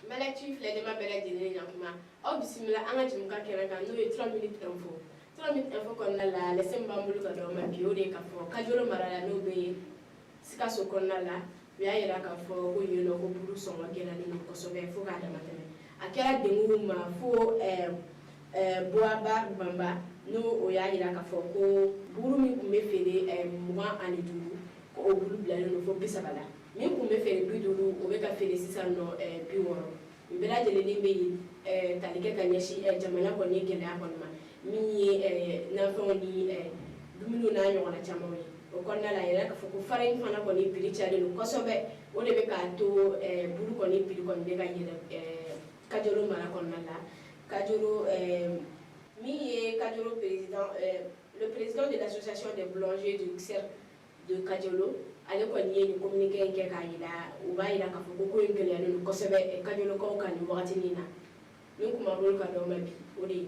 Malactif, les débats bel et oh, bismillah, un petit mouka qui a nous 3 minutes info. 3 minutes info qu'on a là, les sembambulu ka do ma bio de ka fo. Kajolo marala no be sika so qu'on a là, ya ira ka fo ko yelo ko buru so wa gena ni ko so be fo ka da matene. Akela de nguma fo boaba bamba no o ya ira ka fo ko buru mi kumbe fere moi ani duru ko o buru bla no fo bisabala. Mi kumbe fere biduru o be ka fere sisa no biworo. Mbela jele ni be talike ka nyashi jamana ko ni gele akon ma mi na fo ni dumunu na nyo na chamawi o konna la ira ka fo ko fara ni fana ko ni pili chade no kosobe o le be ka to buru ko ni pili ko be ka yele kajoro mara konna la kajoro Kajolo président le président de l'association des boulangers du cercle de Kajolo ale ko ni ni communiquer nke ka ila u ba ila ka fo ko ngele no ko sebe Kajolo ko kan wakati ni na ni kuma rol ka do mabi o de ni